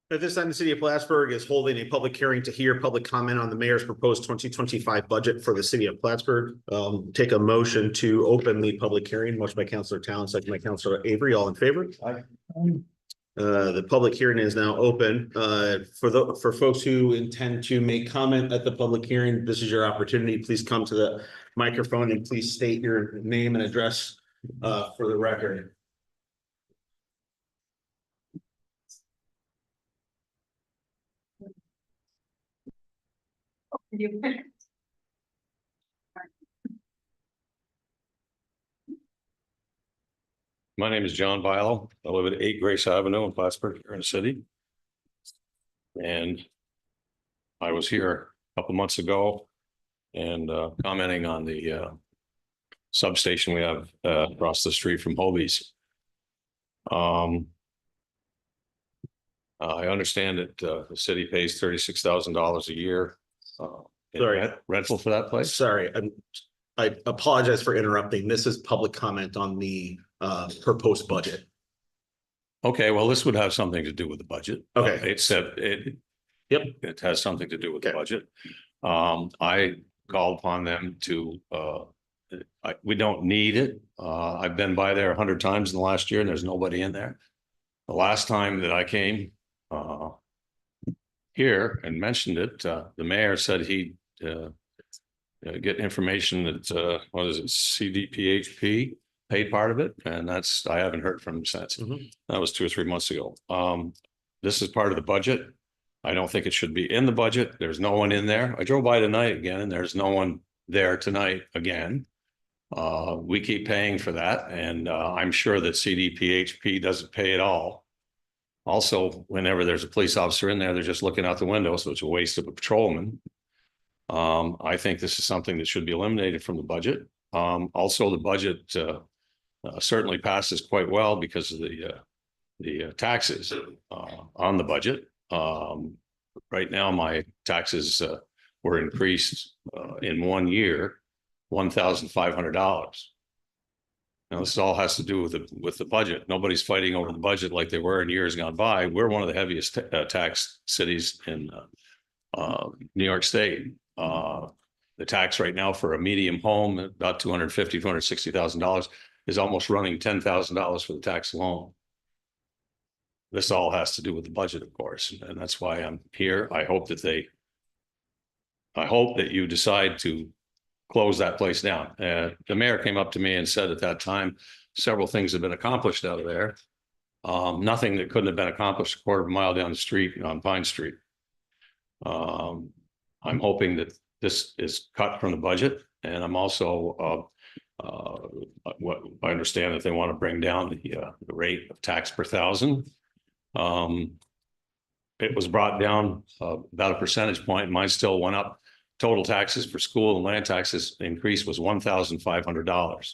At this time, the city of Plattsburgh is holding a public hearing to hear public comment on the mayor's proposed 2025 budget for the city of Plattsburgh. Take a motion to open the public hearing. Motion by Councilor Talon, second by Councilor Avery. All in favor? Aye. The public hearing is now open. For folks who intend to make comment at the public hearing, this is your opportunity. Please come to the microphone and please state your name and address for the record. My name is John Bilo. I live at 8 Grace Avenue in Plattsburgh, here in the city. And I was here a couple months ago and commenting on the substation we have across the street from Hobie's. I understand that the city pays $36,000 a year Sorry. rental for that place. Sorry, I apologize for interrupting. This is public comment on the proposed budget. Okay, well, this would have something to do with the budget. Okay. It has something to do with the budget. I called upon them to, we don't need it. I've been by there 100 times in the last year and there's nobody in there. The last time that I came here and mentioned it, the mayor said he'd get information that, what is it, CDPHP paid part of it. And I haven't heard from him since. That was 2 or 3 months ago. This is part of the budget. I don't think it should be in the budget. There's no one in there. I drove by tonight again and there's no one there tonight again. We keep paying for that. And I'm sure that CDPHP doesn't pay at all. Also, whenever there's a police officer in there, they're just looking out the window. So it's a waste of a patrolman. I think this is something that should be eliminated from the budget. Also, the budget certainly passes quite well because of the taxes on the budget. Right now, my taxes were increased in 1 year, $1,500. Now, this all has to do with the budget. Nobody's fighting over the budget like they were in years gone by. We're one of the heaviest tax cities in New York State. The tax right now for a medium home, about $250,000, $260,000, is almost running $10,000 for the tax alone. This all has to do with the budget, of course, and that's why I'm here. I hope that you decide to close that place down. The mayor came up to me and said at that time, several things have been accomplished out of there. Nothing that couldn't have been accomplished a quarter of a mile down the street on Pine Street. I'm hoping that this is cut from the budget, and I'm also what I understand that they want to bring down the rate of tax per thousand. It was brought down about a percentage point. Mine still went up. Total taxes for school and land taxes increase was $1,500.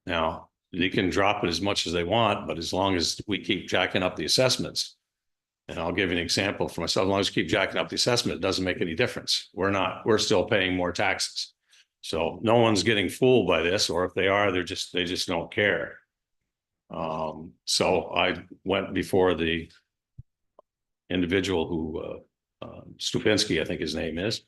Now, you can drop it as much as they want, but as long as we keep jacking up the assessments, and I'll give you an example for myself, as long as you keep jacking up the assessment, it doesn't make any difference. We're still paying more taxes. So no one's getting fooled by this, or if they are, they just don't care. So I went before the individual who, Stupinsky, I think his name is.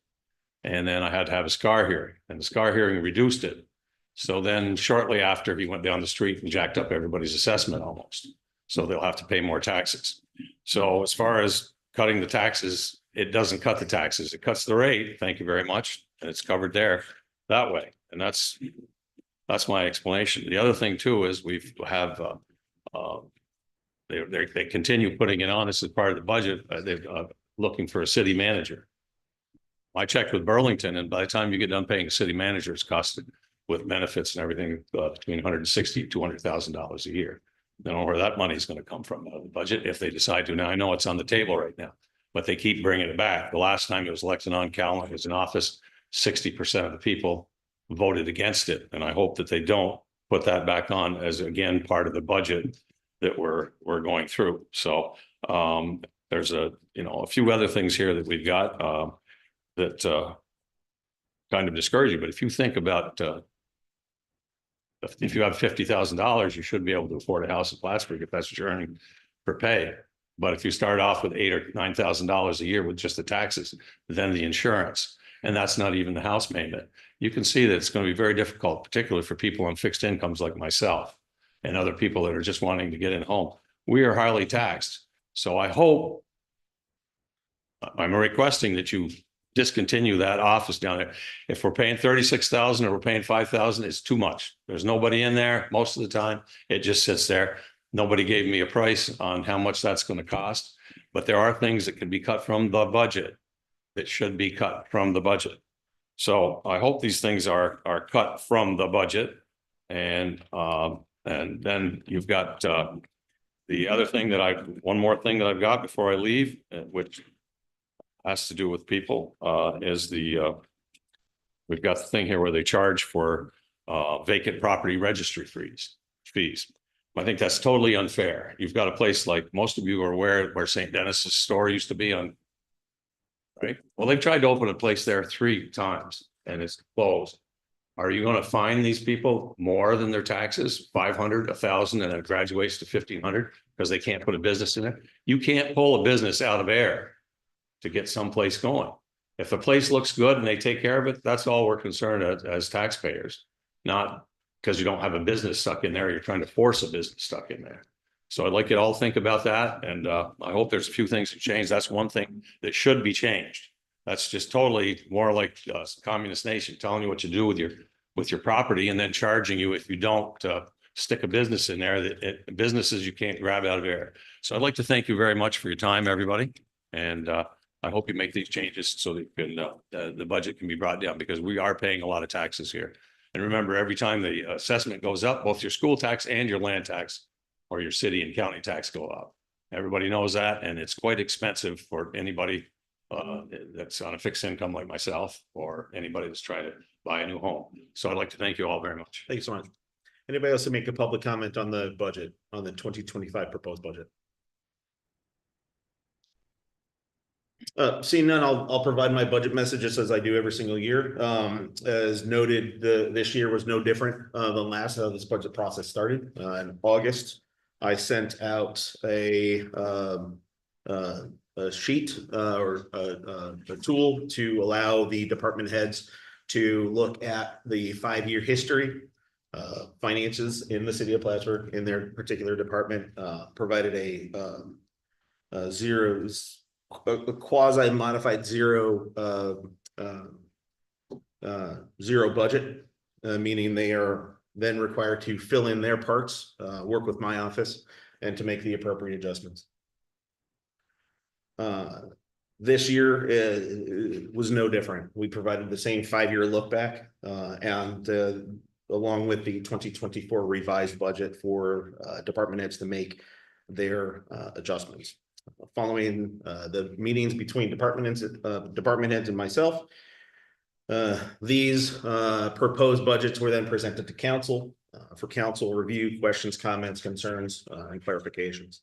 And then I had to have a SCAR hearing, and the SCAR hearing reduced it. So then shortly after, he went down the street and jacked up everybody's assessment almost. So they'll have to pay more taxes. So as far as cutting the taxes, it doesn't cut the taxes. It cuts the rate. Thank you very much. And it's covered there that way. And that's my explanation. The other thing too is they continue putting it on. This is part of the budget. They're looking for a city manager. I checked with Burlington, and by the time you get done paying a city manager, it's costed with benefits and everything between $160,000 to $200,000 a year. I don't know where that money is going to come from out of the budget if they decide to. Now, I know it's on the table right now, but they keep bringing it back. The last time it was Lexanon Callan was in office, 60% of the people voted against it. And I hope that they don't put that back on as, again, part of the budget that we're going through. So there's a few other things here that we've got that kind of discourage you. But if you think about if you have $50,000, you should be able to afford a house in Plattsburgh if that's what you're earning for pay. But if you start off with $8,000 or $9,000 a year with just the taxes, then the insurance, and that's not even the house payment, you can see that it's going to be very difficult, particularly for people on fixed incomes like myself and other people that are just wanting to get in home. We are highly taxed. So I hope, I'm requesting that you discontinue that office down there. If we're paying 36,000 or we're paying 5,000, it's too much. There's nobody in there most of the time. It just sits there. Nobody gave me a price on how much that's going to cost, but there are things that can be cut from the budget that should be cut from the budget. So I hope these things are cut from the budget. And then you've got the other thing one more thing that I've got before I leave, which has to do with people, is we've got the thing here where they charge for vacant property registry fees. I think that's totally unfair. You've got a place like most of you are aware where St. Dennis's store used to be on, right? Well, they've tried to open a place there 3 times and it's closed. Are you going to fine these people more than their taxes, 500, 1,000, and then it graduates to 1,500 because they can't put a business in it? You can't pull a business out of air to get someplace going. If the place looks good and they take care of it, that's all we're concerned as taxpayers, not because you don't have a business stuck in there. You're trying to force a business stuck in there. So I'd like you to all think about that. And I hope there's a few things to change. That's one thing that should be changed. That's just totally more like a communist nation telling you what to do with your property and then charging you if you don't stick a business in there, businesses you can't grab out of air. So I'd like to thank you very much for your time, everybody. And I hope you make these changes so that you can, the budget can be brought down, because we are paying a lot of taxes here. And remember, every time the assessment goes up, both your school tax and your land tax or your city and county tax go up. Everybody knows that, and it's quite expensive for anybody that's on a fixed income like myself, or anybody that's trying to buy a new home. So I'd like to thank you all very much. Thank you so much. Anybody else to make a public comment on the budget, on the 2025 proposed budget? Seeing none, I'll provide my budget messages as I do every single year. As noted, this year was no different than last. How this budget process started in August. I sent out a sheet or a tool to allow the department heads to look at the 5-year history finances in the city of Plattsburgh in their particular department. Provided a quasi modified zero budget, meaning they are then required to fill in their parts, work with my office, and to make the appropriate adjustments. This year was no different. We provided the same 5-year look back, and along with the 2024 revised budget for department heads to make their adjustments. Following the meetings between department heads and myself, these proposed budgets were then presented to council for council review, questions, comments, concerns, and clarifications.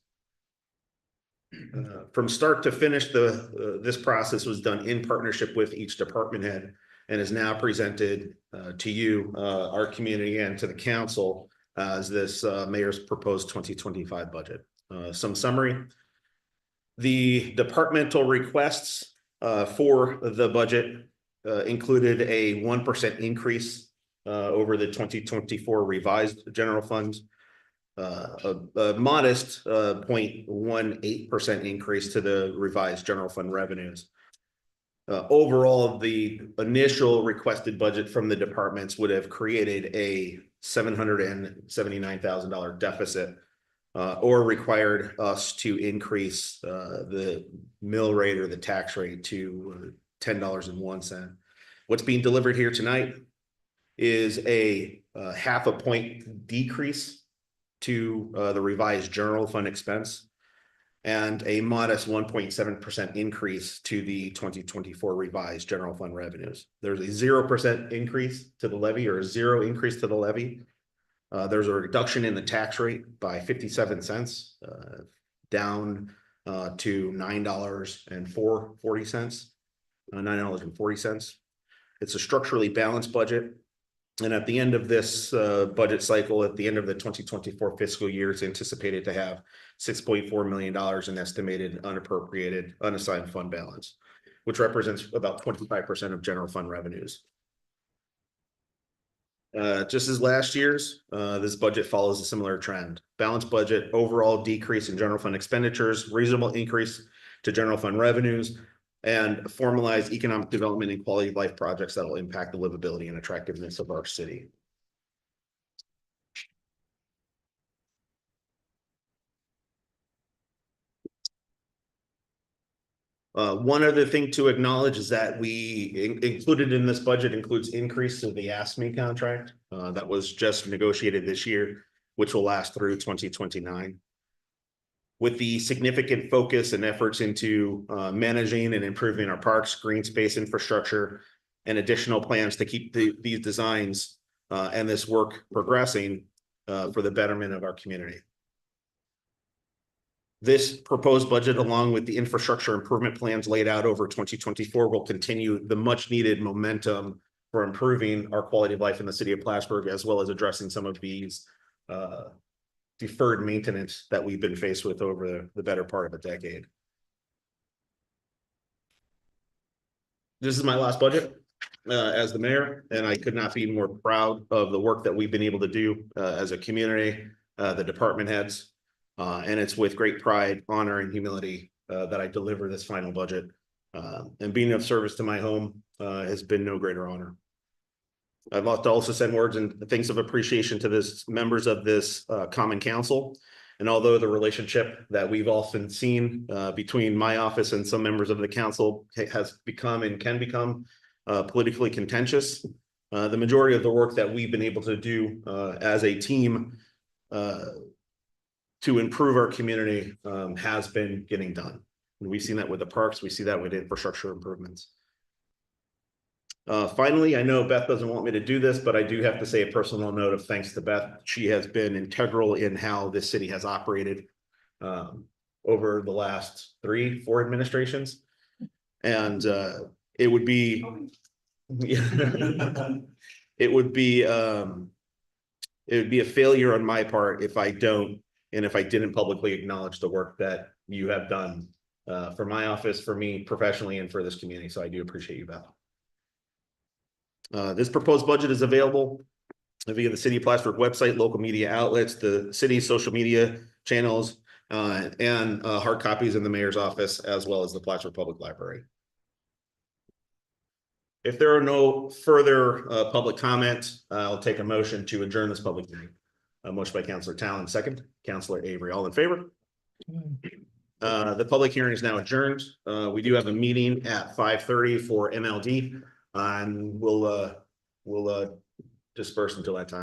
From start to finish, this process was done in partnership with each department head and is now presented to you, our community, and to the council as this mayor's proposed 2025 budget. Some summary. The departmental requests for the budget included a 1% increase over the 2024 revised general funds, a modest 0.18% increase to the revised general fund revenues. Overall, the initial requested budget from the departments would have created a $779,000 deficit, or required us to increase the mill rate or the tax rate to $10.01. What's being delivered here tonight is a 0.5 point decrease to the revised general fund expense and a modest 1.7% increase to the 2024 revised general fund revenues. There's a 0% increase to the levy, or a 0 increase to the levy. There's a reduction in the tax rate by 57 cents, down to $9.40. $9.40. It's a structurally balanced budget. And at the end of this budget cycle, at the end of the 2024 fiscal year, it's anticipated to have $6.4 million in estimated unappropriated unassigned fund balance, which represents about 25% of general fund revenues. Just as last year's, this budget follows a similar trend. Balanced budget, overall decrease in general fund expenditures, reasonable increase to general fund revenues, and formalized economic development and quality of life projects that will impact the livability and attractiveness of our city. One other thing to acknowledge is that we included in this budget includes increase to the ASME contract that was just negotiated this year, which will last through 2029. With the significant focus and efforts into managing and improving our parks, green space infrastructure, and additional plans to keep these designs and this work progressing for the betterment of our community. This proposed budget, along with the infrastructure improvement plans laid out over 2024, will continue the much needed momentum for improving our quality of life in the city of Plattsburgh, as well as addressing some of these deferred maintenance that we've been faced with over the better part of a decade. This is my last budget as the mayor, and I could not be more proud of the work that we've been able to do as a community, the department heads, and it's with great pride, honor, and humility that I deliver this final budget. And being of service to my home has been no greater honor. I'd like to also send words and thanks of appreciation to this members of this common council. And although the relationship that we've often seen between my office and some members of the council has become and can become politically contentious, the majority of the work that we've been able to do as a team to improve our community has been getting done. And we've seen that with the parks, we see that with infrastructure improvements. Finally, I know Beth doesn't want me to do this, but I do have to say a personal note of thanks to Beth. She has been integral in how this city has operated over the last 3-4 administrations. And it would be, it would be a failure on my part if I don't, and if I didn't publicly acknowledge the work that you have done for my office, for me professionally, and for this community. So I do appreciate you, Beth. This proposed budget is available via the City of Plattsburgh website, local media outlets, the city's social media channels, and hard copies in the mayor's office, as well as the Plattsburgh Public Library. If there are no further public comments, I'll take a motion to adjourn this public hearing. A motion by Councilor Talon, second. Councilor Avery, all in favor? The public hearing is now adjourned. We do have a meeting at 5:30 for MLD. And we'll disperse until that time.